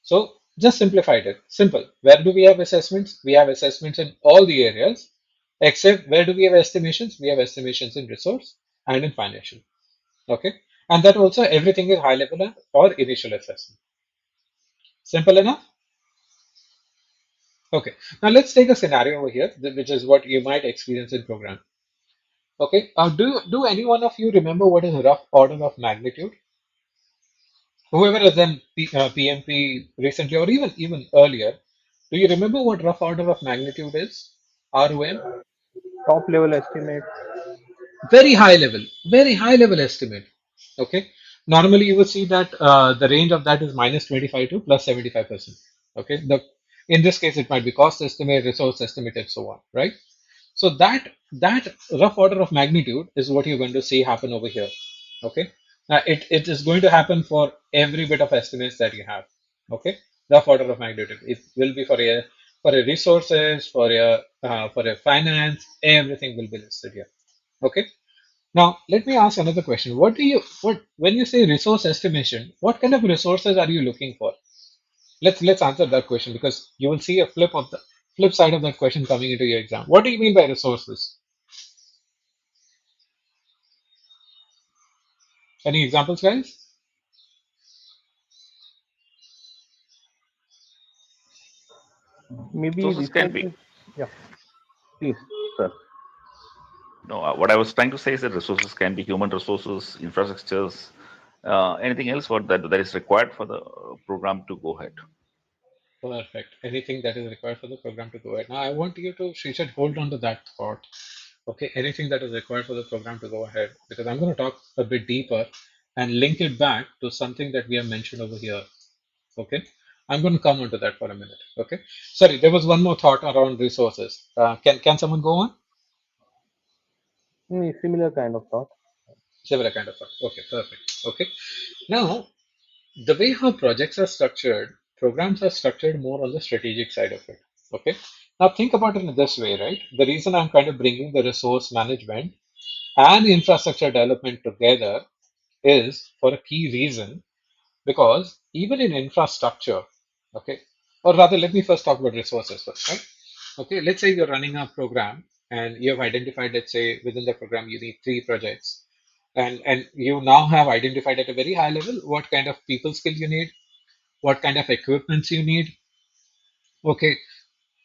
So just simplified it. Simple. Where do we have assessments? We have assessments in all the areas, except where do we have estimations? We have estimations in resource and in financial. Okay. And that also everything is high level or initial assessment. Simple enough? Okay. Now let's take a scenario over here, which is what you might experience in program. Okay. Do any one of you remember what is a rough order of magnitude? Whoever has done PMP recently or even earlier, do you remember what rough order of magnitude is? ROM? Top level estimate. Very high level estimate. Okay. Normally, you will see that the range of that is minus 25 to plus 75%. Okay. In this case, it might be cost estimate, resource estimate, and so on. Right. So that rough order of magnitude is what you're going to see happen over here. Okay. Now it is going to happen for every bit of estimates that you have. Okay. Rough order of magnitude. It will be for a resources, for a finance, everything will be listed here. Okay. Now let me ask another question. What when you say resource estimation, what kind of resources are you looking for? Let's answer that question because you will see a flip side of that question coming into your exam. What do you mean by resources? Any examples, guys? Maybe Resources can be. resources. Yeah, please, sir. No, what I was trying to say is that resources can be human resources, infrastructures, anything else what that is required for the program to go ahead. Perfect. Anything that is required for the program to go ahead. Now I want you to, Shishat, hold on to that thought. Okay, anything that is required for the program to go ahead, because I'm going to talk a bit deeper and link it back to something that we have mentioned over here. Okay, I'm going to come onto that for a minute. Okay, sorry, there was one more thought around resources. Can someone go on? Similar kind of thought. Similar kind of thought. Okay, perfect. Okay, now the way how projects are structured, programs are structured more on the strategic side of it. Okay, now think about it in this way, right? The reason I'm kind of bringing the resource management and infrastructure development together is for a key reason, because even in infrastructure, okay, or rather, let me first talk about resources first, right? Okay, let's say you're running a program and you have identified, let's say within the program, you need three projects, and you now have identified at a very high level what kind of people skill you need, what kind of equipments you need. Okay,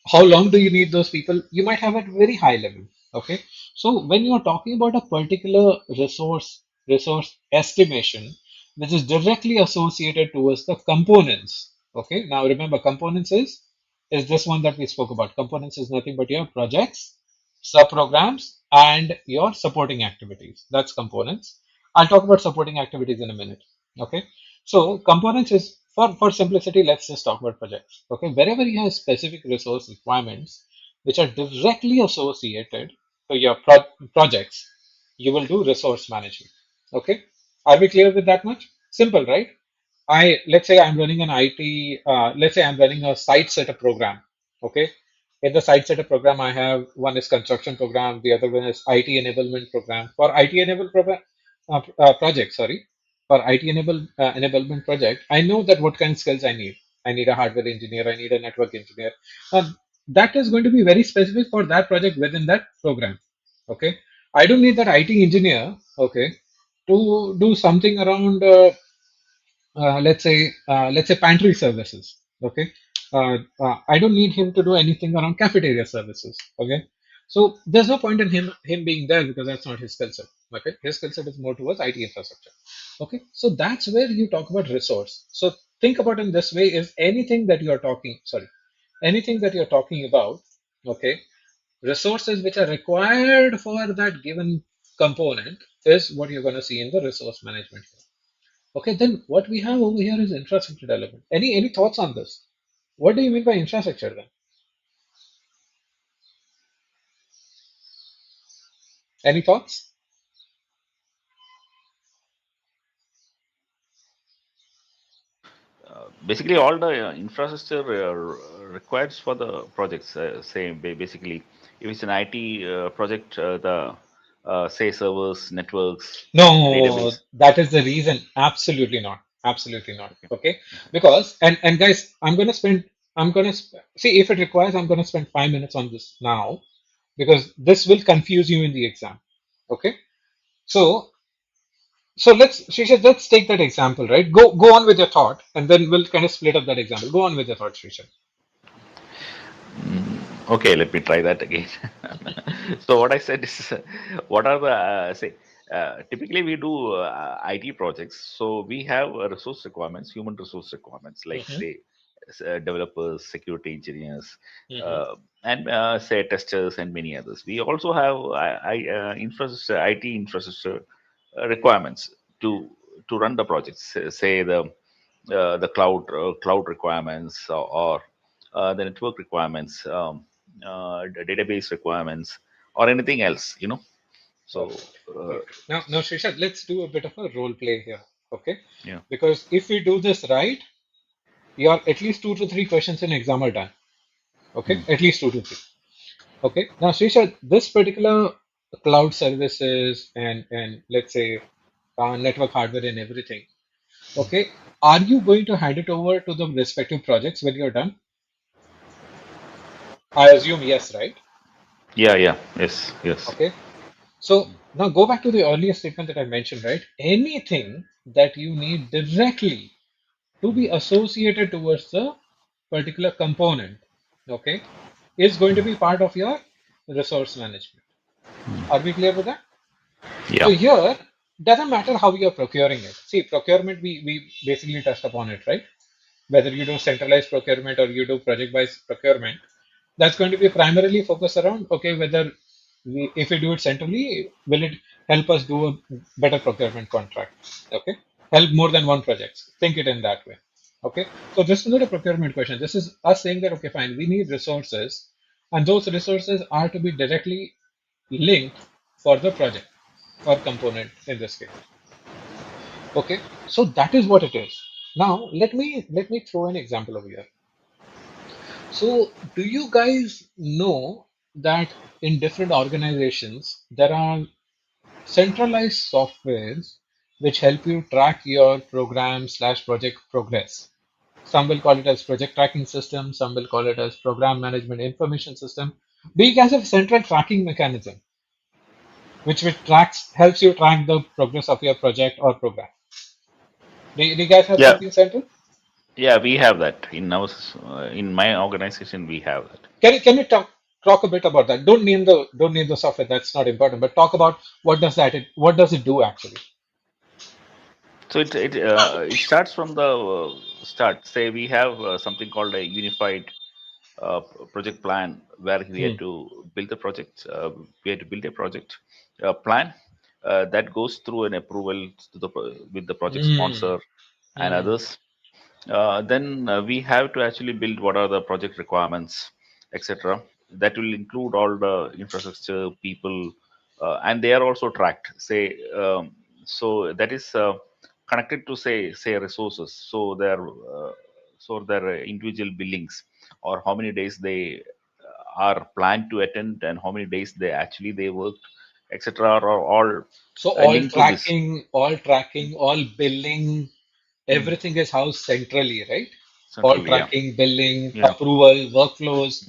how long do you need those people? You might have at very high level. Okay, so when you're talking about a particular resource estimation, which is directly associated towards the components. Okay, now remember, components is this one that we spoke about. Components is nothing but your projects, subprograms, and your supporting activities. That's components. I'll talk about supporting activities in a minute. Okay, so components is for simplicity, let's just talk about projects. Okay, wherever you have specific resource requirements which are directly associated to your projects, you will do resource management. Okay, are we clear with that much? Simple, right? Let's say I'm running an IT. Let's say I'm running a site setup program. Okay, in the site setup program, I have one is construction program, the other one is IT enablement program. For IT enable program project, sorry, for enablement project, I know that what kind of skills I need. I need a hardware engineer. I need a network engineer. That is going to be very specific for that project within that program. Okay, I don't need that IT engineer. Okay, to do something around. Let's say pantry services. Okay, I don't need him to do anything around cafeteria services. Okay, so there's no point in him being there because that's not his skill set. Okay, his skill set is more towards IT infrastructure. Okay, so that's where you talk about resource. So think about in this way: is anything that you are talking, sorry, anything that you're talking about, okay, resources which are required for that given component is what you're going to see in the resource management. Okay, then what we have over here is infrastructure development. Any thoughts on this? What do you mean by infrastructure then? Any thoughts? basically all the infrastructure required for the projects. Say basically, if it's an IT project, the say servers, networks, No, database. that is the reason. Absolutely not. Absolutely not. Okay. Okay. Because, and guys, see if it requires, I'm going to spend 5 minutes on this now because this will confuse you in the exam. Okay. So, let's take that example, right? Go on with your thought and then we'll kind of split up that example. Go on with your thought, Srisha. Okay, let me try that again. So what I said is, what are the say? Typically, we do IT projects, so we have resource requirements, human resource requirements, like Mm-hmm. say developers, security engineers, Mm-hmm. uh, and say testers and many others. We also have infrastructure, IT infrastructure requirements to run the projects. Say the cloud requirements or the network requirements, the database requirements, or anything else. So Perfect. Perfect. Now, Srisha, let's do a bit of a role play here. Okay. yeah. Because if we do this right, your at least 2 to 3 questions in exam are done. Okay, Hmm. at least 2 to 3. Okay. Now, Srisha, this particular cloud services and let's say network hardware and everything. Okay, are you going to hand it over to the respective projects when you're done? I assume yes, right? Yeah, yeah, yes, yes. Okay. So now go back to the earlier statement that I mentioned, right? Anything that you need directly to be associated towards the particular component, okay, is going to be part of your resource management. Are we clear with that? So Yeah, here, doesn't matter how you're procuring it. See, procurement, we basically touched upon it, right? Whether you do centralized procurement or you do project-based procurement, that's going to be primarily focused around, okay, whether if we do it centrally, will it help us do a better procurement contract? Okay, help more than one project. Think it in that way. Okay, so this is not a procurement question. This is us saying that, okay, fine, we need resources, and those resources are to be directly linked for the project or component in this case. Okay, so that is what it is. Now let me throw an example over here. So do you guys know that in different organizations there are centralized softwares which help you track your program slash project progress? Some will call it as project tracking system, some will call it as program management information system. Do you guys have central tracking mechanism which tracks helps you track the progress of your project or program? Do you guys have yeah, something central? yeah. We have that in our in my organization. We have that. Can you talk a bit about that? Don't name the software. That's not important. But talk about what does it do actually? So it starts from the start. Say we have something called a unified project plan where we Hmm. had to build the project. We had to build a project plan that goes through an approval to with the project Hmm. sponsor and Hmm. others. Then we have to actually build what are the project requirements, etc. That will include all the infrastructure, people, and they are also tracked. Say that is connected to say resources. So their individual billings or how many days they are planned to attend and how many days they worked, etc. are all So all linked to this tracking, all tracking, all billing, mm, everything is housed centrally, right? All centrally. Yeah, tracking, billing, yeah. approval, workflows,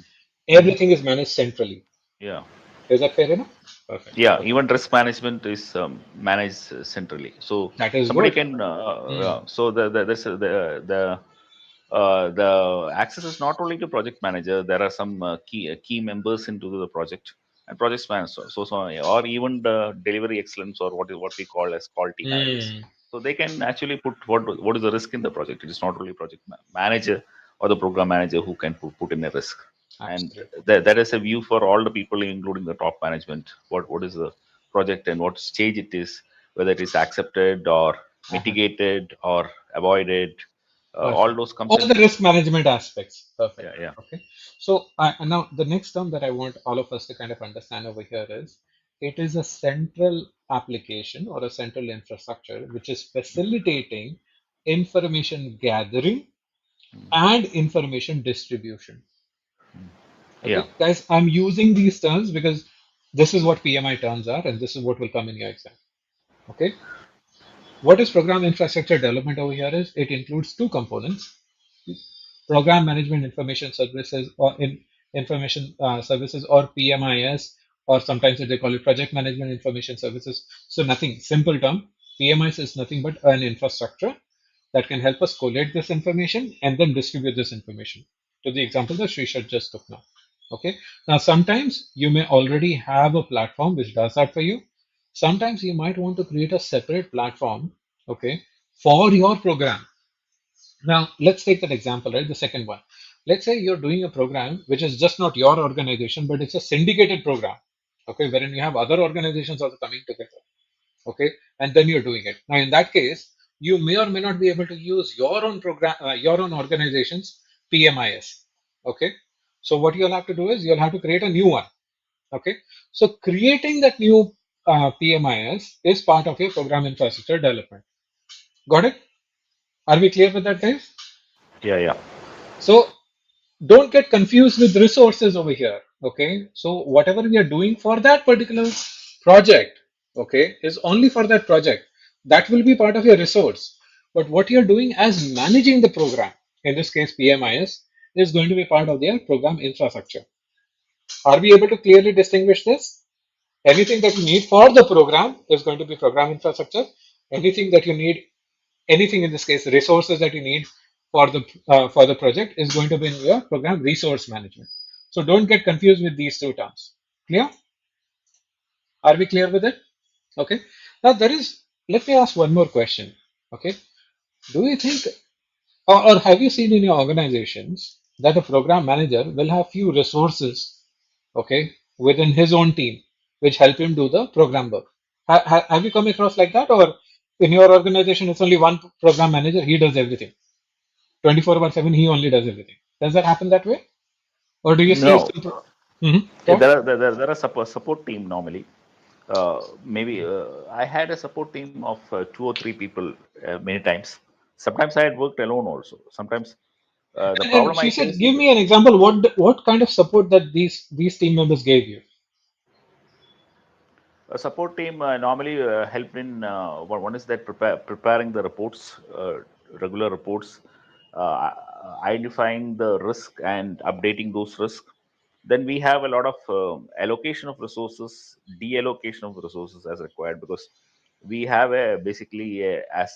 Mhm. everything is managed centrally. Yeah. Is that fair enough? Perfect. Yeah, Okay. even risk management is managed centrally. So That is somebody good. can. Hmm. So the access is not only to project manager. There are some key members into the project and project manager. Or even the delivery excellence or what we call as quality managers. Hmm. So they can actually put what is the risk in the project. It is not only project manager or the program manager who can put in a risk, and Absolutely. that is a view for all the people including the top management. What is the project and what stage it is, whether it is accepted or Uh-huh. mitigated or avoided. All Perfect. those comes All the into. risk management aspects. Perfect. Yeah, yeah. Okay. So now the next term that I want all of us to kind of understand over here is it is a central application or a central infrastructure which is facilitating information gathering, and information distribution. Yeah. Okay, guys, I'm using these terms because this is what PMI terms are, and this is what will come in your exam. Okay, what is program infrastructure development over here is it includes two components: program management information services or information services, or PMIS, or sometimes they call it project management information services. So nothing, simple term, PMIS is nothing but an infrastructure that can help us collate this information and then distribute this information, to the example that Srishat just took now. Okay, now sometimes you may already have a platform which does that for you. Sometimes you might want to create a separate platform, okay, for your program. Now, let's take that example, right? The second one. Let's say you're doing a program which is just not your organization, but it's a syndicated program, okay, wherein you have other organizations also coming together, okay, and then you're doing it. Now, in that case, you may or may not be able to use your own program, your own organization's PMIS, okay. So, what you'll have to do is you'll have to create a new one, okay. So, creating that new PMIS is part of your program infrastructure development. Got it? Are we clear with that, guys? Yeah. Yeah. So don't get confused with resources over here. Okay, so whatever we are doing for that particular project, okay, is only for that project. That will be part of your resource. But what you're doing as managing the program, in this case PMIS, is going to be part of their program infrastructure. Are we able to clearly distinguish this? Anything that you need for the program is going to be program infrastructure. Anything that you need, anything in this case, resources that you need for the project is going to be in your program resource management. So don't get confused with these two terms. Clear? Are we clear with it? Okay. Now there is. Let me ask one more question. Okay. Do you think, or have you seen in your organizations that a program manager will have few resources, okay, within his own team, which help him do the program work? Have you come across like that, or in your organization it's only one program manager, he does everything? 24/7, he only does everything. Does that happen that way? Or do you see No. some? Go on. There are support team normally. Maybe I had a support team of two or three people many times. Sometimes I had worked alone also. Sometimes the And problem I she said, face give with me an example. What kind of support that these team members gave you? a support team normally help in one is that preparing the reports, regular reports, identifying the risk and updating those risks. Then we have a lot of allocation of resources, deallocation of resources as required, because we have a basically as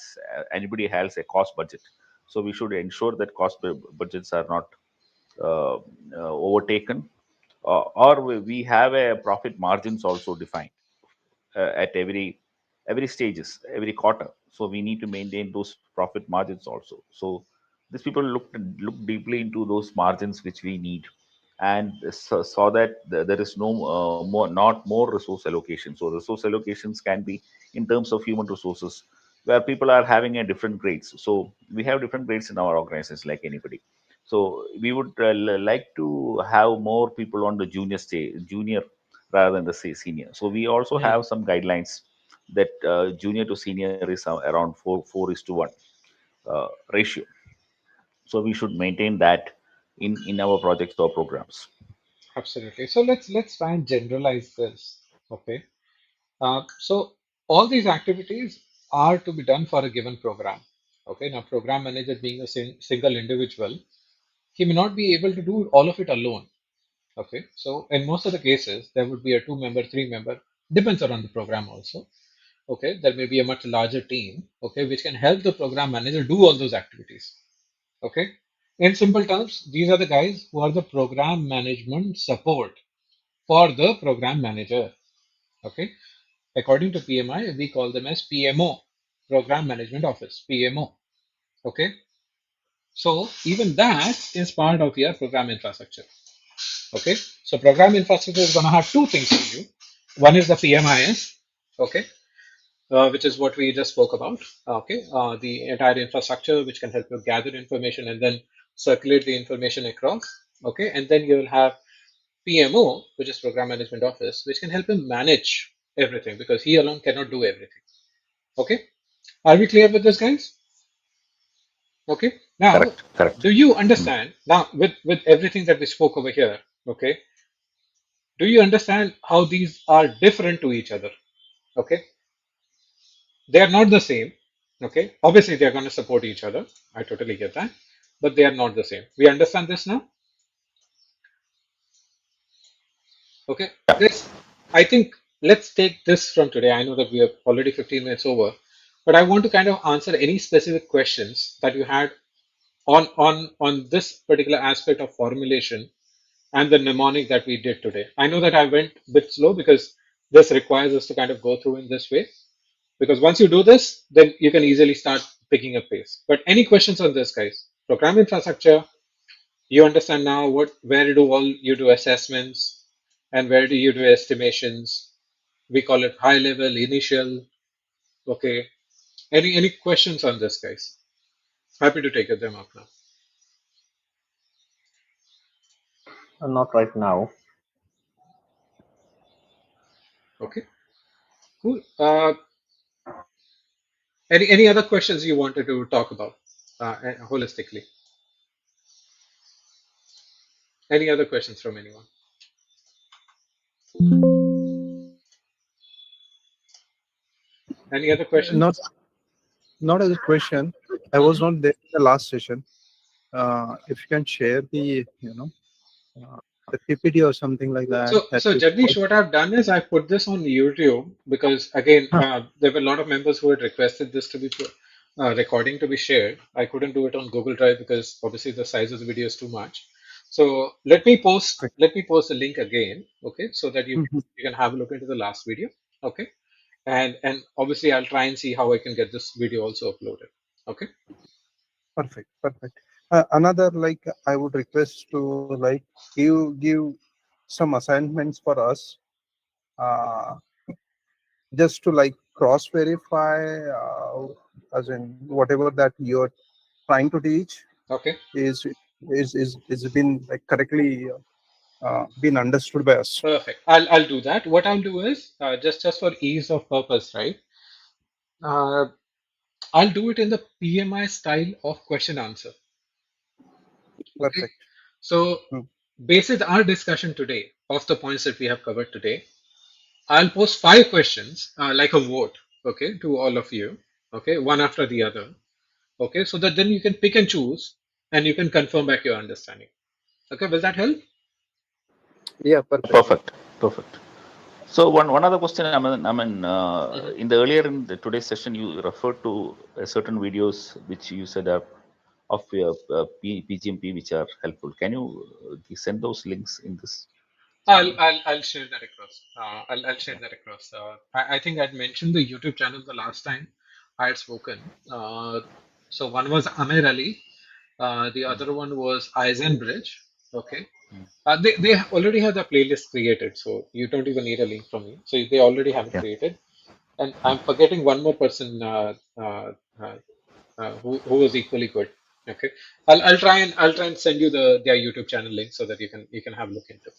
anybody has a cost budget, so we should ensure that budgets are not uh, overtaken, or we have a profit margins also defined at every stages, every quarter. So we need to maintain those profit margins also. So these people look deeply into those margins which we need, and saw that there is no not more resource allocation. So resource allocations can be in terms of human resources, where people are having a different grades. So we have different grades in our organizations like anybody. So we would like to have more people on the junior rather than the senior. So we also Hmm. have some guidelines that junior to senior is around 4:1 ratio. So we should maintain that in our projects or programs. Absolutely. So let's try and generalize this. Okay. So all these activities are to be done for a given program. Okay. Now, program manager being a single individual, he may not be able to do all of it alone. Okay. So in most of the cases, there would be a two-member, three-member, depends on the program also. Okay. There may be a much larger team. Okay, which can help the program manager do all those activities. Okay. In simple terms, these are the guys who are the program management support for the program manager. Okay. According to PMI, we call them as PMO, Program Management Office, PMO. Okay. So even that is part of your program infrastructure. Okay. So program infrastructure is going to have two things for you. One is the PMIS. Okay. Which is what we just spoke about. Okay. The entire infrastructure which can help you gather information and then circulate the information across. Okay. And then you will have PMO, which is Program Management Office, which can help him manage everything because he alone cannot do everything. Okay. Are we clear with this, guys? Okay. Now, Correct. Correct. do you understand now with everything that we spoke over here? Okay, do you understand how these are different to each other? Okay, they are not the same. Okay, obviously they are going to support each other. I totally get that, but they are not the same. We understand this now. Okay, Yeah. guys, I think let's take this from today. I know that we are already 15 minutes over, but I want to kind of answer any specific questions that you had on this particular aspect of formulation and the mnemonic that we did today. I know that I went a bit slow because this requires us to kind of go through in this way. Because once you do this, then you can easily start picking up pace. But any questions on this, guys? Program infrastructure, you understand now what where do all you do assessments and where do you do estimations? We call it high level, initial. Okay. Any questions on this, guys? Happy to take them up now. Not right now. Okay. Cool. Any other questions you wanted to talk about holistically? Any other questions from anyone? Any other Not questions? not as a question. I was Mhm. not there in the last session. If you can share the uh, the PPT or something like that that So you Jagdish, what I've done is I put this on YouTube because again, there were a lot of members who had requested this to be recording to be shared. I couldn't do it on Google Drive because obviously the size of the video is too much. So let me post the link again, okay, so that Mhm. you can have a look into the last video, okay, and obviously I'll try and see how I can get this video also uploaded, okay. Perfect, perfect. Another, like, I would request to, like, give some assignments for us, uh, just to, like, cross verify, as in whatever that you're trying to teach Okay. is is been, like, correctly been understood by us. Perfect. I'll do that. What I'll do is just for ease of purpose, right? Uh, I'll do it in the PMI style of question answer. Okay. Perfect. So, Mm. basis our discussion today of the points that we have covered today, I'll post 5 questions like a vote, okay, to all of you, okay, one after the other, okay, so that then you can pick and choose and you can confirm back your understanding. Okay, will that help? Yeah, perfect. Perfect. Perfect. So one other question. Mhm. In the earlier in the today's session, you referred to certain videos which you said are of PGMP which are helpful. Can you send those links in this I'll, channel? I'll I'll share that across. I'll share Yeah. that across. I think I'd mentioned the YouTube channel the last time I had spoken. So one was Amir Ali, the other one was Eisenbridge. Okay, they already have the playlist created, so you don't even need a link from me. So they already have it Yeah. created, and I'm forgetting one more person uh, who was equally good. Okay, I'll try and send you their YouTube channel link so that you can have a look into.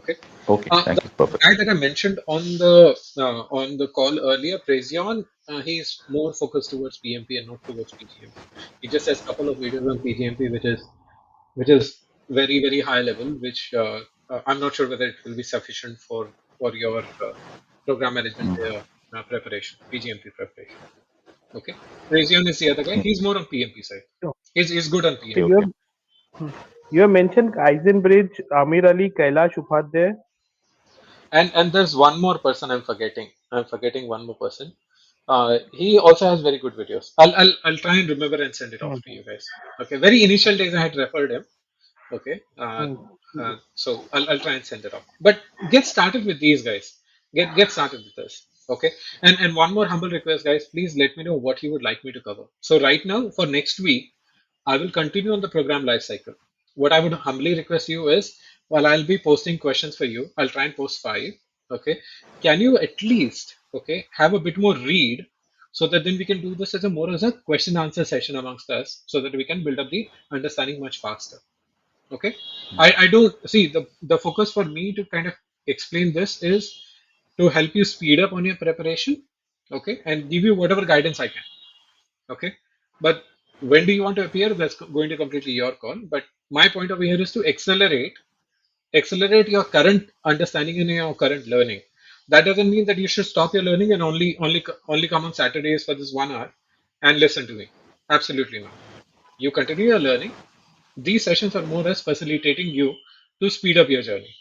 Okay. Okay. The Thank you. Perfect. guy that I mentioned on the call earlier, Prezion, he's more focused towards PMP and not towards PGMP. He just has a couple of videos on PGMP, which is very very high level, which I'm not sure whether it will be sufficient for your program management Mm. preparation, PGMP preparation. Okay, Prezion is the other guy. Okay. He's more on PMP side. So, He's good on so Okay. PMP. you Okay. have you have mentioned Eisenbridge, Amir Ali, Kailash Upadhyay. And there's one more person I'm forgetting. I'm forgetting one more person. He also has very good videos. I'll try and remember and send it off to Mhm. you guys. Okay. Very initial days I had referred him. Okay. Mhm. So I'll try and send it off. But get started with these guys. Get started with this. Okay. And one more humble request, guys. Please let me know what you would like me to cover. So right now for next week, I will continue on the program lifecycle. What I would humbly request you is, while I'll be posting questions for you, I'll try and post 5. Okay. Can you at least, okay, have a bit more read so that then we can do this as a more as a question answer session amongst us so that we can build up the understanding much faster. Okay. I don't see the focus for me to kind of explain this is to help you speed up on your preparation. Okay. And give you whatever guidance I can. Okay. But When do you want to appear? That's going to completely your call. But my point of view here is to accelerate your current understanding and your current learning. That doesn't mean that you should stop your learning and only come on Saturdays for this 1 hour and listen to me. Absolutely not. You continue your learning. These sessions are more or less facilitating you to speed up your journey.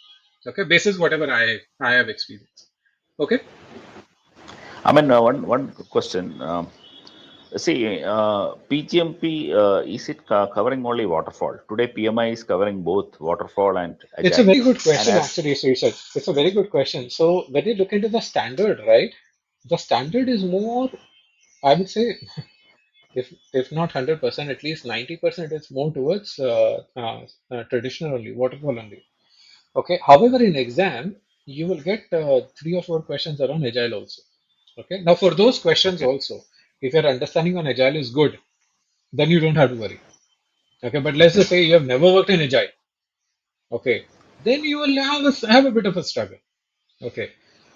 Okay, basis whatever I have experienced. Okay. I mean, one question. See, PGMP, is it covering only waterfall? Today, PMI is covering both waterfall and It's a agile. very good And question, as actually, Srishat. It's a very good question. So when you look into the standard, right? The standard is more, I would say, if not 100%, at least 90% is more towards traditional only, waterfall only. Okay. However, in exam, you will get 3 or 4 questions around agile also. Okay. Now, for those questions okay, also, if your understanding on agile is good, then you don't have to worry. Okay. But let's okay, just say you have never worked in agile. Okay. Then you will have a bit of a struggle. Okay.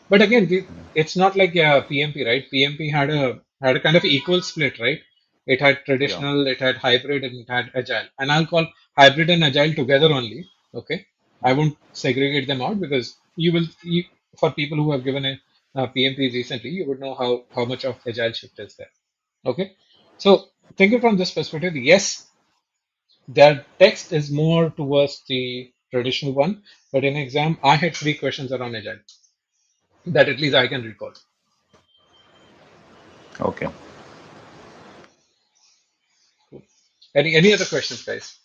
But again, it's not like PMP, right? PMP had a kind of equal split, right? It had yeah, traditional, it had hybrid, and it had agile. And I'll call hybrid and agile together only. Okay. I won't segregate them out because for people who have given a PMP recently, you would know how much of agile shift is there. Okay. So thinking from this perspective, yes, their text is more towards the traditional one, but in exam, I had 3 questions around agile that at least I can recall. okay. Cool. Any other questions, guys?